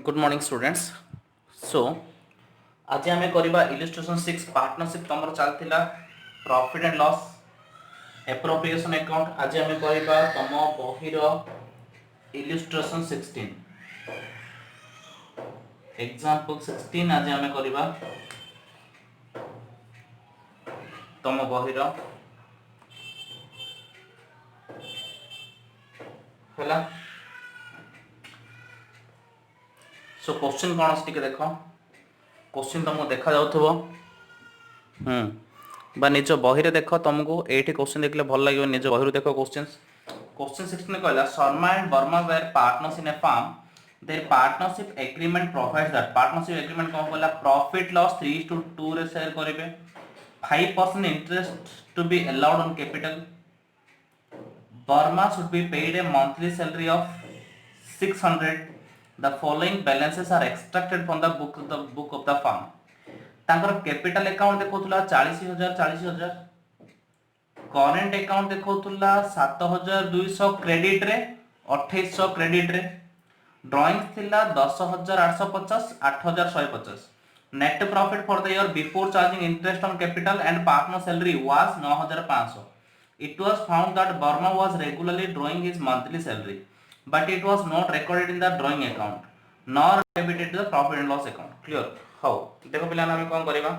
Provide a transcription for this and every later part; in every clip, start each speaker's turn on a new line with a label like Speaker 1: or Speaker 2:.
Speaker 1: Good morning students. सो आज आम करवा इलिस्ट्रेशन 6 पार्टनरशिप तुम चलता profit and loss appropriation account. आज आम करवा तुम बहिर इलिस्ट्रेशन 16 एग्जांपल 16 आज आम करवा तुम बहिर है। सो क्वेश्चन कौन अच्छे देख क्वेश्चन तुमको देखा जाउथबो बा निज बही देख तुमको ये क्वेश्चन देखले भल लगे निज बही देख क्वेश्चन 16 कहला Sharma and Verma were partners in a firm their partnership agreement provides that partnership agreement कौन कहला प्रॉफिट लॉस 3:2 रे शेयर करेंगे 5% interest to be allowed on capital Verma should be paid a monthly salary of 600 the following balances are extracted from the book of the firm तांकर capital account देखौतला 40000 current account देखौतला 7200 credit रे 2800 credit रे drawings थिला 10850 8150 net profit for the year before charging interest on capital and partner salary was 9500 it was found that Burma was regularly drawing his monthly salary but it was not recorded in the drawing account nor debited to the profit and loss account clear how देखो पिला हम कोन करबा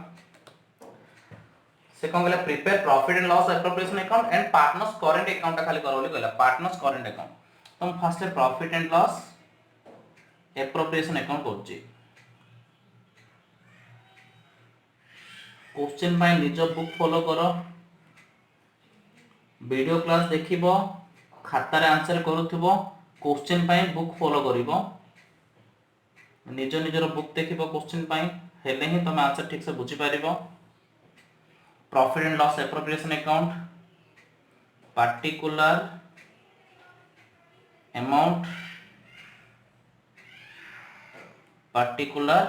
Speaker 1: से कोन गला prepare profit and loss appropriation account and partners current account खाली करो बोली कहला पार्टनर्स करेंट अकाउंट तुम first profit and loss appropriation account करछि क्वेश्चन बाय निज बुक फॉलो करो वीडियो क्लास देखिबो खाता रे आंसर करूथिबो क्वेश्चन पाई बुक फॉलो करिवो निज निजर बुक देखिबो क्वेश्चन पाई हेले ही तुम आंसर ठीक से बुझी पारिबो profit and loss appropriation account particular amount particular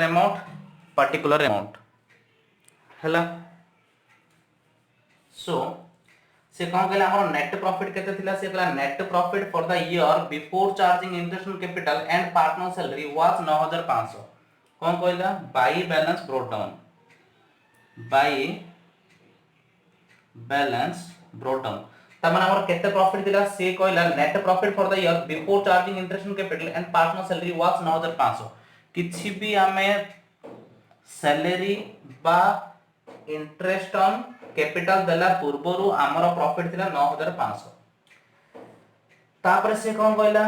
Speaker 1: amount हैला सो से कौन कहला हमर नेट प्रॉफिट केते थिला से कहला net profit for the year before charging interest on capital and partner salary was 9500 कौन कहला बाय बैलेंस ब्रोट डाउन त माने हमर केते प्रॉफिट दिला से कहला net profit for the year before charging interest on capital and partner salary was 9500 किछि भी हमें सैलरी बा इंटरेस्ट ऑन कैपिटल देला पूर्वरु हमर प्रॉफिट थिला 9500 तापर से कोन कहला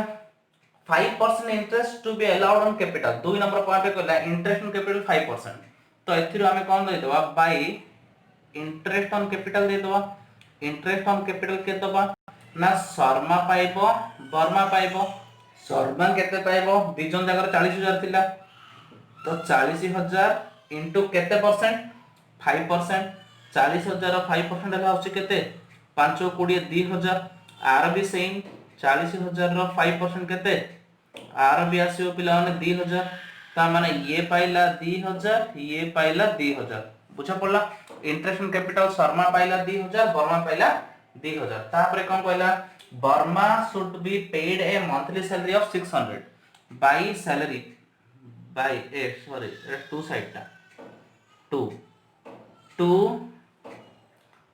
Speaker 1: 5% interest to be allowed on capital दुई नंबर पॉइंट पे कहला इंटरेस्ट ऑन कैपिटल 5% तो एथिरो हमें कोन दे देबा बाय इंटरेस्ट ऑन कैपिटल दे देबा इंटरेस्ट ऑन कैपिटल के देबा ना शर्मा पाइबो वर्मा पाइबो शर्मा केते पाइबो दिजन जगर 40000 थिला तो 40000 इनटू केते परसेंट 5% 40000 5% है होची केते 5 20 2000 आर भी सेम 40000 रो 5% केते आर भी आसीओ पिला माने 2000 ता माने ये पाइला 2000 ये पाइला 2000 बुझा पड़ला इंटरेस्ट ऑन कैपिटल शर्मा पाइला 2000 वर्मा पाइला 2000 तापरे कोन कहला Verma should be paid a monthly salary of 600 by salary by a sorry to side टा टू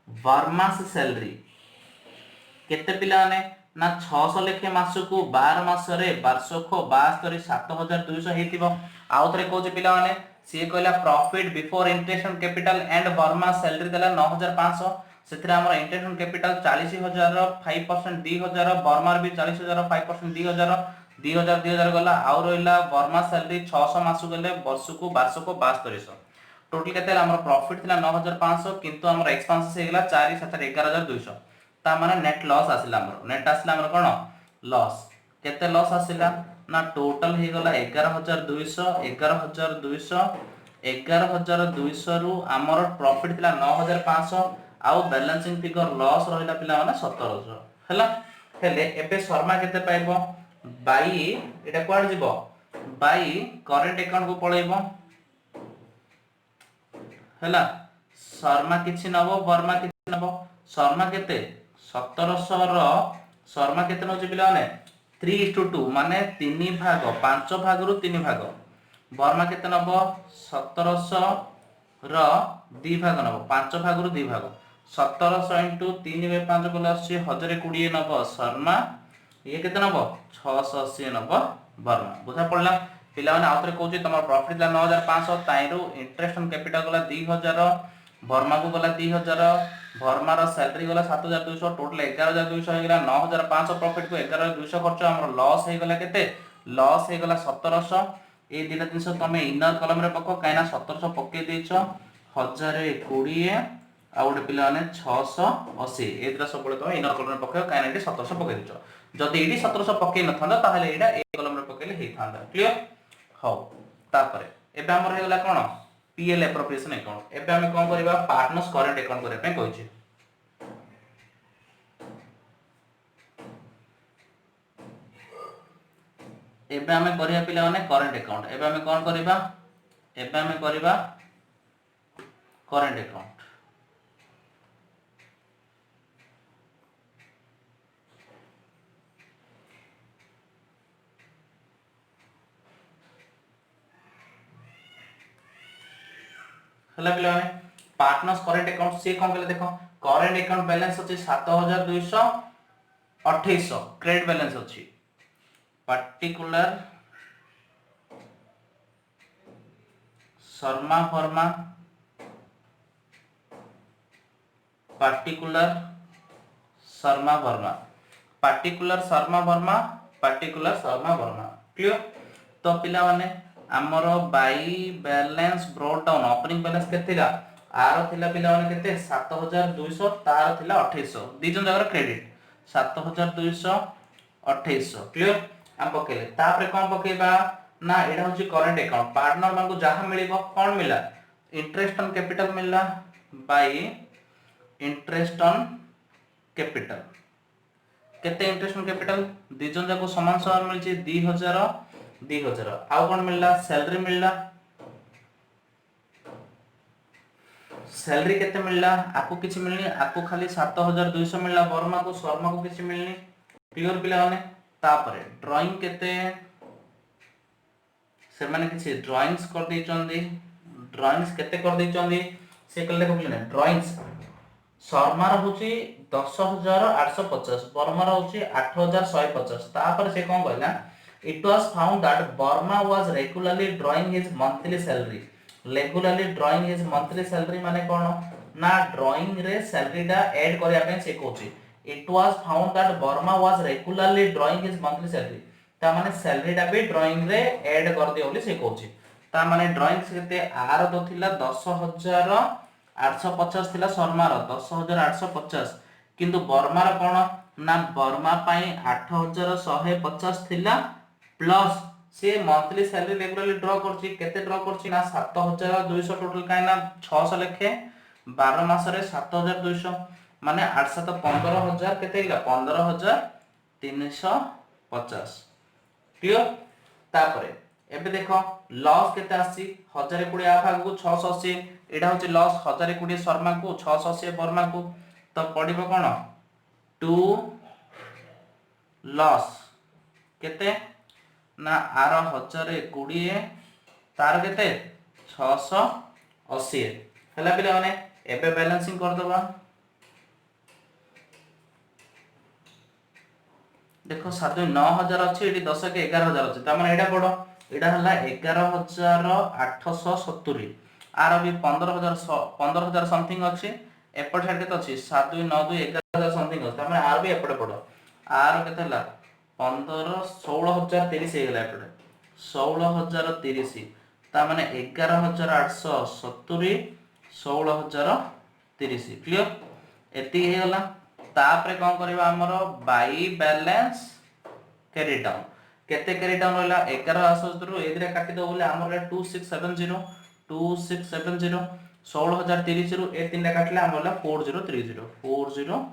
Speaker 1: वर्मास सैलरी केते पिला ने ना 600 लेखे मासकू 12 मास रे वार्षिक 72 7200 हेतिबो आउ थरे कोचे पिला ने सी कहला profit before interest on capital and Verma salary देला 9500 सेथिरा हमर इंटरेस्ट ऑन कैपिटल 40000 रो 5% 2000 वर्मा भी 40000 रो 5% 2000 गला आउ रोइला वर्मा सैलरी 600 मासु गले वर्षकू वार्षिक 7200 टोटल केते हमर प्रॉफिट थिला 9500 किंतु हमर एक्सपेंसेस हेगला 4 7 11200 ता माने नेट लॉस आसिला हमर नेट आसिला हमर कोन लॉस केते लॉस आसिला ना टोटल हे गला 11200 रु हमर प्रॉफिट थिला 9500 आउ बैलेंसिंग फिगर लॉस रहिला पिला माने 1700 हैला हेले एबे शर्मा केते पाइबो बाई एटा क्वाड जिवो बाई करेंट अकाउंट को पळेबो हैला शर्मा किछि नबो वर्मा किछि नबो शर्मा केते 1700 रो शर्मा केते नो जिबिला ने 3:2 माने 3 भाग 5 भाग रु 3 भाग वर्मा केते नब 1700 र 2 भाग नब 5 भाग रु 2 भाग 1700 इंटू 3/5 कले आसी 1020 नब शर्मा ये केते नब 680 नब वर्मा बुझा पड़ला पिला माने आउतरे कहूची तमर प्रॉफिट ला 9500 ताइरु इंटरेस्ट ऑन कैपिटल गला 2000 वर्मा को गला 3000 वर्मा रो सैलरी गला 7200 टोटल 11200 हे गला 9500 प्रॉफिट को 11200 खर्च हमर लॉस हे गला केते लॉस हे गला 1700 ए दिना दिन तमे इनर कॉलम रे पको काइना 1700 पके देछो 1020 आ गोटे पिला माने 680 ए दिना सब बळे तमे इनर कॉलम रे पके काइना 1700 पके देछो जदि एडी 1700 पके न थांदा ताहले एडा ए कॉलम रे पकेले हे थांदा क्लियर हो तापरे एबे हमर हे गला कोन पीएल एप्रोप्रिएशन अकाउंट एबे हम कोन करबा पार्टनर्स करेंट अकाउंट करे पे कहै एबे हमें करिया पिला माने करेंट अकाउंट एबे हमें कोन करबा एबे हमें करबा करेंट अकाउंट हला पिला माने पार्टनर्स करेंट अकाउंट से कोन कहले देखो करेंट अकाउंट बैलेंस अछि 7228 क्रेडिट बैलेंस अछि particular Sharma Verma particular Sharma Verma particular Sharma Verma particular Sharma Verma clear तो पिला माने हमर by balance brought down opening balance केतेला आर थिला पिला माने केते 7200 तार थिला 2800 दी जन जगर क्रेडिट 7200 क्लियर हम पकेले तापरे कोन पकेबा ना एडा होची करेंट अकाउंट पार्टनर मान को जहां मिलिबो कोन मिला इंटरेस्ट ऑन कैपिटल मिलला बाय इंटरेस्ट ऑन कैपिटल केते इंटरेस्ट ऑन कैपिटल दी जन जाको समान समान मिलची 2000 आउ कोन मिलला सैलरी केते मिलला आपको किछि मिलनी आपको खाली 7200 मिलला वर्मा को शर्मा को किछि मिलनी क्लियर पिला माने तापरे ड्राइंग केते से माने किछि ड्राइंग्स कर दै चंदी ड्राइंग्स केते कर दै चंदी से कले देखो पिला ड्राइंग्स शर्मा रो होची 10850 वर्मा रो होची 8150 तापर से कोन कहला it was found that Burma was regularly drawing his monthly salary माने कोन ना ड्राइंग रे सैलरी दा ऐड करिया पे से कहूची it was found that Burma was regularly drawing his monthly salary ता माने सैलरी दा भी ड्राइंग रे ऐड कर दियो बोली से कहूची ता माने ड्राइंग केते आर दो थिला 10850 थिला शर्मा रो 10850 किंतु वर्मा रो कोन ना वर्मा पई 8150 थिला प्लस से मंथली सैलरी रेगुलरली ड्रॉ करछि केते ड्रॉ करछि ना 7200 टोटल काई ना 600 लेखे 12 मास रे 7200 माने 8 15000 केते हिला 15350 क्लियर तापरे एबे देखो लॉस केते आसी 1020 आ भाग को 680 एडा होछि लॉस 1020 शर्मा को 680 वर्मा को तो पडिबो कोन 2 लॉस केते ना आर 1020 तार केते 680 हला पिला माने एबे बैलेंसिंग कर दबा देखो 9000 अछि एडी 10 के 11000 अछि त माने एडा पडो एडा हला 11870 आर भी 15000 समथिंग अछि एपट साइड केते अछि 7292 11000 समथिंग अछि त माने आर भी एपट पडो आर केते हला 16030 हे गेला एपटे 16030 ता माने 11870 16030 क्लियर एति हे गेला तापरे कोन करबा हमरो बाई बैलेंस कैरी डाउन केते कैरी डाउन होला 11870 रु एदिरे काटि दो बोले हमरो 2670 16030 रु ए तीनटा काटले हमरो 4030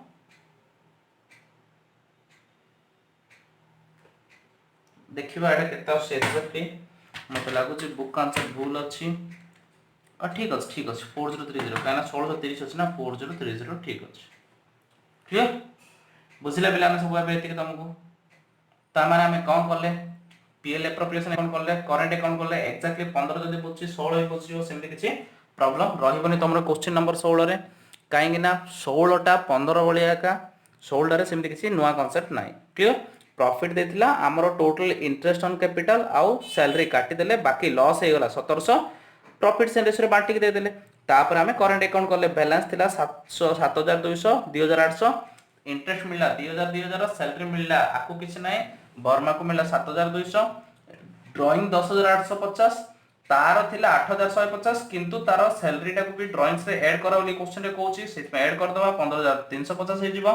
Speaker 1: देखिबा एटा केता से एक्जेक्टली मते लागु जे बुक आंसर भूल अछि ठीक अछि 4030 काना 1630 अछि ना 4030 ठीक अछि क्लियर बुझिला बिला सब एबे एति के तुमको ता माने हमें कौन करले पीएल एप्रोप्रिएशन अकाउंट करले करंट अकाउंट करले एक्जेक्टली 15 जदी बुझी 16 ही बुझियो सेमति किछि प्रॉब्लम रहिबनी तमरो क्वेश्चन नंबर 16 रे काहेकि ना 16 टा 15 भलिया का 16 रे सेमति किछि नुवा कांसेप्ट नाही क्लियर प्रॉफिट देथिला हमरो टोटल इंटरेस्ट ऑन कैपिटल आउ सैलरी काटी देले बाकी लॉस हे गला 1700 प्रॉफिट सेल रेशियो रे बांटी के दे देले तापर हमें करंट अकाउंट करले बैलेंस थिला 700 7200 2800 इंटरेस्ट मिला 2000 सैलरी मिला आकु किछ नाही बर्मा को मिला 7200 ड्राइंग 10850 तार थिला 8150 किंतु तार सैलरी टा को भी ड्राइंग्स रे ऐड करा बोली क्वेश्चन रे कहूची सेत में ऐड कर दबा 15350 हे जीवो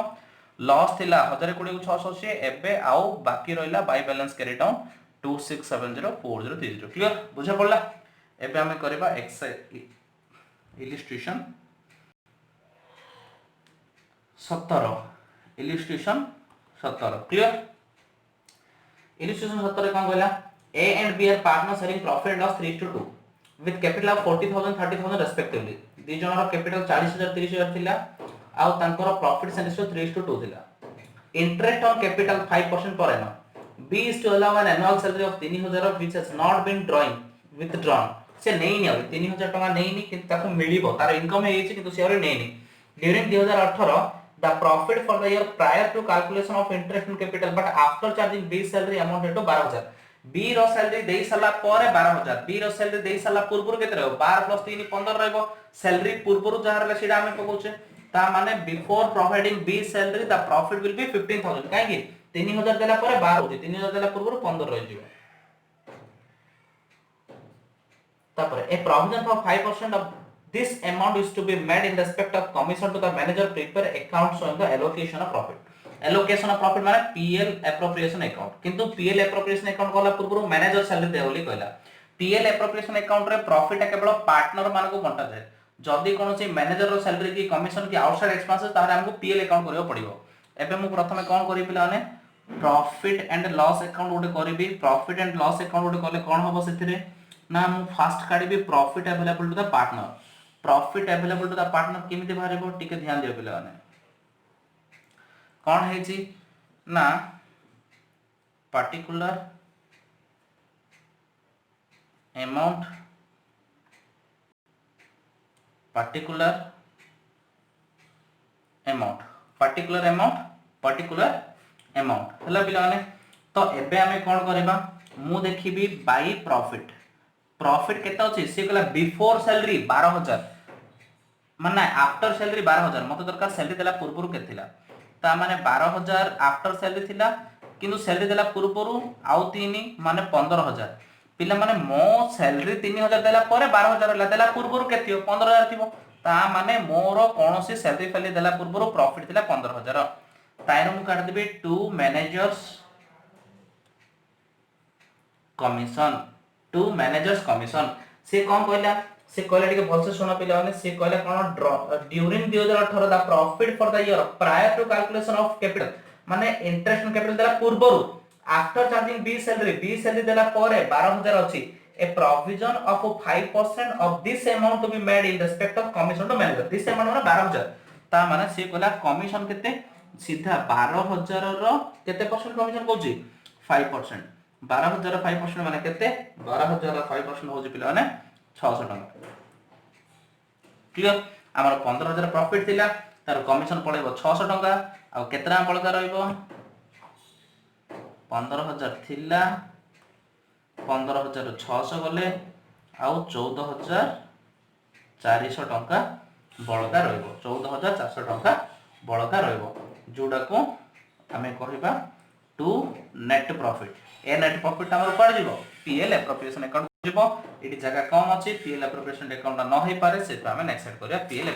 Speaker 1: लॉस थिला 1020 को 680 एबे आउ बाकी रहला by balance carry down 26704030 clear बुझा पड़ला एबे हमें करबा इलिस्ट्रेशन 17 इलिस्ट्रेशन 17 क्लियर इलिस्ट्रेशन 17 कौन कहला A and B are partners sharing profit and loss 3:2 with capital of 40000 30000 respectively the जणर capital 40000 30000 थिला आउ तांकर प्रॉफिट एंड रेशियो 3:2 थिला interest on capital 5% per annum B is to allow an annual salary of 3000 which has not been withdrawn से नहीं नहीं 3000 टका नहीं नहीं किंतु ताको मिलिबो तार इनकम हे हिची किंतु से और नहीं नहीं during 2018 the profit for the year prior to calculation of interest on capital but after charging B salary amounted to 12000 B रो सैलरी देई सला परे 12000 B रो सैलरी देई सला पूर्वरु केते रहबो 12 + 3 15 रहबो सैलरी पूर्वरु जहार ले सीधा हमें पकोचे ता माने before providing B salary the profit will be 15000 काहे कि 3000 देला परे 12 होती 3000 देला पूर्वरु 15 रहि जिवो तापर ए provision for 5% of this amount is to be made in respect of commission to the manager prepare account showing the allocation of profit माने PL appropriation account किंतु PL appropriation account कहला पूर्व मैनेजर सैलरी दे बोली कहला PL appropriation account रे profit केवल partner मान को बंटा जाय जदी कोनोसी मैनेजर रो सैलरी की कमिशन की आउटसाइड एक्सपेंसेस तारे हमको PL अकाउंट करियो पड़िबो एबे मु प्रथमे कोन करि पिला माने प्रॉफिट एंड लॉस अकाउंट उडे करबी प्रॉफिट एंड लॉस अकाउंट उडे करले कोन होबो सेथिरे ना मु फर्स्ट काढिबी profit available to the partner profit available to the partner केमिति बाहरिबो टिके ध्यान दियो पिला माने कौन है जी ना पर्टिकुलर अमाउंट हला पिला माने तो एबे हमें कोन करबा मु देखिबी बाय प्रॉफिट केता अछि से कहला बिफोर सैलरी 12000 माने आफ्टर सैलरी 12000 मते दरकार सैलरी देला पूर्वरु केथिला ता माने 12000 आफ्टर सैलरी थिला किंतु सैलरी देला पूर्वरु आउ 3 माने 15000 पिला माने मो सैलरी 3000 देला परे 12000 ला देला पूर्वरु केथियो 15000 थिबो ता माने मोर कोनोसी सैलरी फैली देला पूर्वरु प्रॉफिट थिला 15000 ताइरो मु काट देबे टू मैनेजर्स कमीशन से कौन कहला से कहला टिके भलसे सुना पिला माने से कहला कोन during 2018 the profit for the year prior to calculation of capital माने इंटरेस्ट ऑन कैपिटल देला पूर्वरु आफ्टर चार्जिंग बी सैलरी देला परे 12000 अछि a provision of 5% of this amount to be made in respect of commission to manager this amount माने 12000 ता माने से कहला कमीशन केते सीधा 12000 रो केते परसेंट कमीशन कहूची 5% 12000 5% माने केते 12000 5% होजी पिला माने 600 टका क्लियर हमर 15000 प्रॉफिट थिला तार कमीशन पळेबो 600 टका आ केतरा बळका रहइबो 15000 थिला 15600 गले आ 14400 टका बळका रहइबो 14400 टका बळका रहइबो जोडा को हमें कहबा to net profit a net profit हमर पड़ जिवो पीएल एप्रोप्रिएशन अकाउंट जिवो एटी जगह कम अछि पीएल एप्रोप्रिएशन अकाउंट न होई पारे से हमें नेक्स्ट सेट करिया पीएल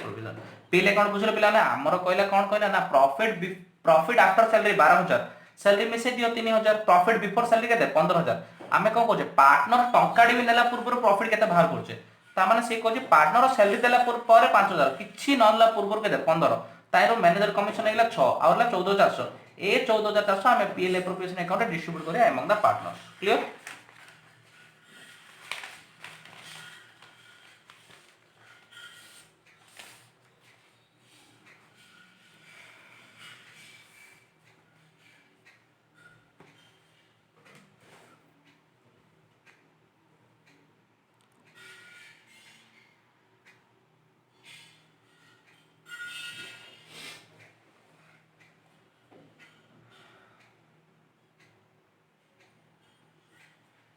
Speaker 1: अकाउंट बुझले पिला ना हमर कहला कोन कहला ना प्रॉफिट आफ्टर सैलरी 12000 सैलरी में से दियो 3000 प्रॉफिट बिफोर सैलरी केते 15000 हमें कोन कहजे पार्टनर टंकाडी भी नेला पूर्व प्रॉफिट केते बाहर करछे ता माने से कहजे पार्टनर सैलरी देला पर 5000 किछि नला पूर्व केते 15 ताइरो मैनेजर कमीशन हेला 6 आउरला 14400 ए 14400 हमें पीएल एप्रोप्रिएशन अकाउंट डिस्ट्रीब्यूट करिया among the partners clear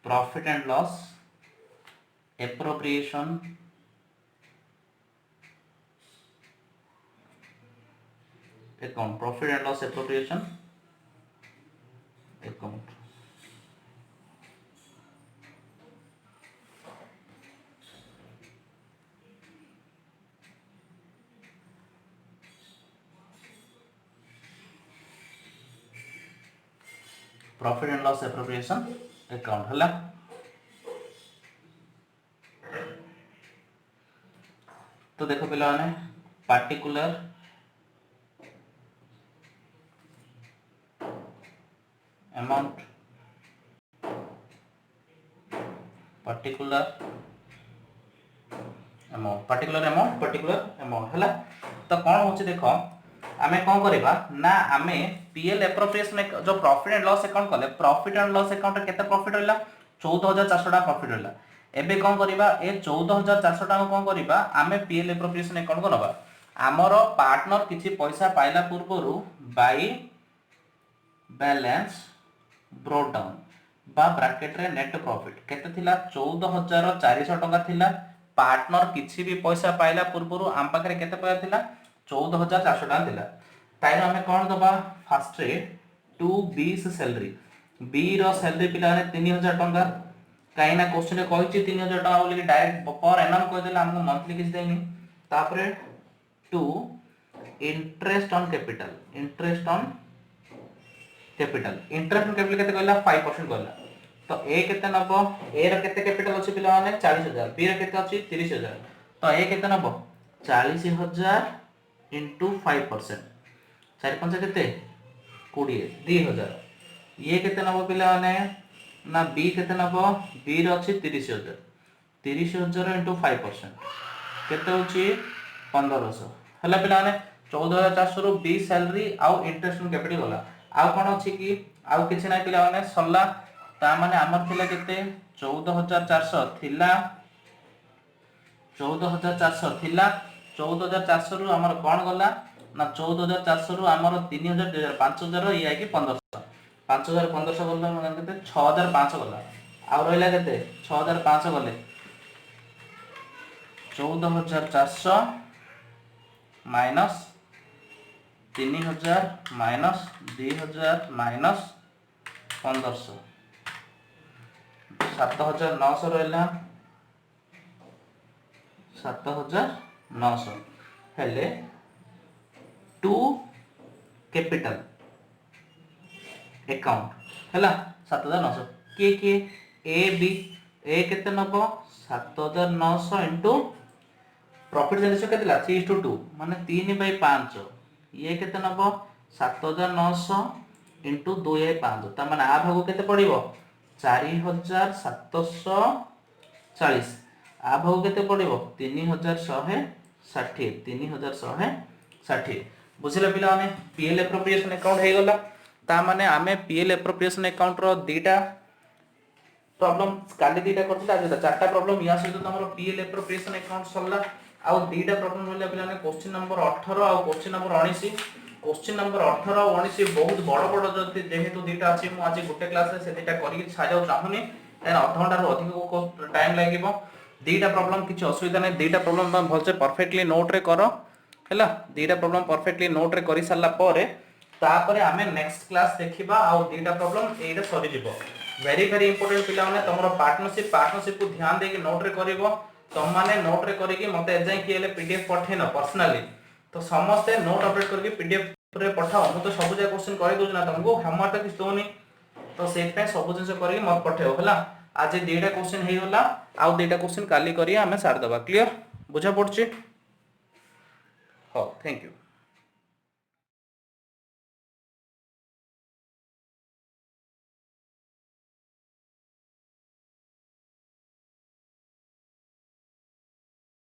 Speaker 1: profit and loss appropriation account, profit and loss appropriation account. Profit and loss appropriation account हला। तो देखो पिला माने पार्टिकुलर अमाउंट, पर्टिकुलर अमाउंट हला। तो कौन होची देखो आमे कौन करबा ना आमे पीएल एप्रोप्रिएशन जो प्रॉफिट एंड लॉस अकाउंट कले, प्रॉफिट एंड लॉस अकाउंट रे केते प्रॉफिट रहला 14400 टा प्रॉफिट रहला। एबे कौन करबा ए 14400 टा कौन करबा आमे पीएल एप्रोप्रिएशन अकाउंट को नबा। हमरो पार्टनर किछि पैसा पाइला पूर्वरु बाय बैलेंस ब्रोट डाउन बा ब्रैकेट रे नेट प्रॉफिट केते थिला 14400 टका थिला। पार्टनर किछि भी पैसा पाइला पूर्वरु आम पाखरे केते पैसा थिला 14400 टका थिला। ताइनो हमें कोन दबा फर्स्ट रे टू बी सैलरी, बी रो सैलरी पिला ने 3000 टका। काई ना क्वेश्चन रे कहिछि 3000 टका बोली डायरेक्ट पर एनम कहि देला हमको मंथली किछ देनी। तापरे to interest on capital, interest on capital केते कहला 5% कहला। तो ए केते नबो, ए रो केते कैपिटल अछि पिला माने 40000, बी रो केते अछि 30000। तो ए केते नबो 40000 इनटू 5%, 4 5 केते 20 2000। ये केते नबो पिला माने ना बी केते नबो, बी रो अछि 30000, 30000 इनटू 5% केते होछि 1500 हला पिला माने 14400 रो बी सैलरी आउ इंटरेस्ट ऑन कैपिटल गला। आउ कोन अछि कि आउ किछ नै पिला माने सल्ला। ता माने हमर थिला केते 14400 थिला, 14400 थिला। 14400 रु हमर कोन गला ना 14400 रु हमर 3000 2000 5000 ये आइ कि 1500, 5000 1500 गला माने केते 6500 गला। आउ रहला केते 6500 गले 14400 माइनस 3000 माइनस 2000 माइनस 1500, 7900 रहला 7900 हेले टू कैपिटल अकाउंट हला 7900 के ए बी। ए केते नबो 7900 इनटू प्रॉफिट जनरेशन केते ला 3:2 माने 3/5। ये केते नबो 7900 इनटू 2/5 ता माने आ भागो केते पड़िबो 4740। आ भागो केते पड़िबो 3160, 3160। बुझिले पिला माने पीएल एप्रोप्रिएशन अकाउंट हे गला। ता माने आमे पीएल एप्रोप्रिएशन अकाउंट रो दीटा प्रॉब्लम काली दीटा करथिला, आज चारटा प्रॉब्लम या सहित हमरो पीएल एप्रोप्रिएशन अकाउंट सरला। आउ दीटा प्रॉब्लम होले पिला ने क्वेश्चन नंबर 18 आउ क्वेश्चन नंबर 19। क्वेश्चन नंबर 18 और 19 बहुत बड़ बड़ जति जेहेतु दीटा अछि मु आज गुटे क्लास रे से दीटा करि छाजाउ चाहुनी एन आधा घंटा रो अधिक को टाइम लागिबो। दीटा प्रॉब्लम किछ असुविधा नै, दीटा प्रॉब्लम तुम भलसे परफेक्टली नोट रे करो हैला। दीटा प्रॉब्लम परफेक्टली नोट रे करि सारला परे तापरे हमें नेक्स्ट क्लास देखिबा आउ दीटा प्रॉब्लम एटा सरी जिवो। वेरी वेरी इंपोर्टेंट पिला माने तमरो पार्टनरशिप को ध्यान देके नोट रे करिवो। तुम माने नोट रे करिके मते एजाय किले पीडीएफ पठेनो पर्सनली, तो समस्त नोट अपडेट करके पीडीएफ रे पठाओ। मु तो सब जे क्वेश्चन करि दोज ना तुमको होमवर्क त किछ दोनी, तो सेट पे सब जिंस करिके मत पठाओ हैला। आज दीटा क्वेश्चन हे होला आउ दीटा क्वेश्चन काली करिया हमें सार दबा। क्लियर बुझा पड़छि? हो थैंक यू।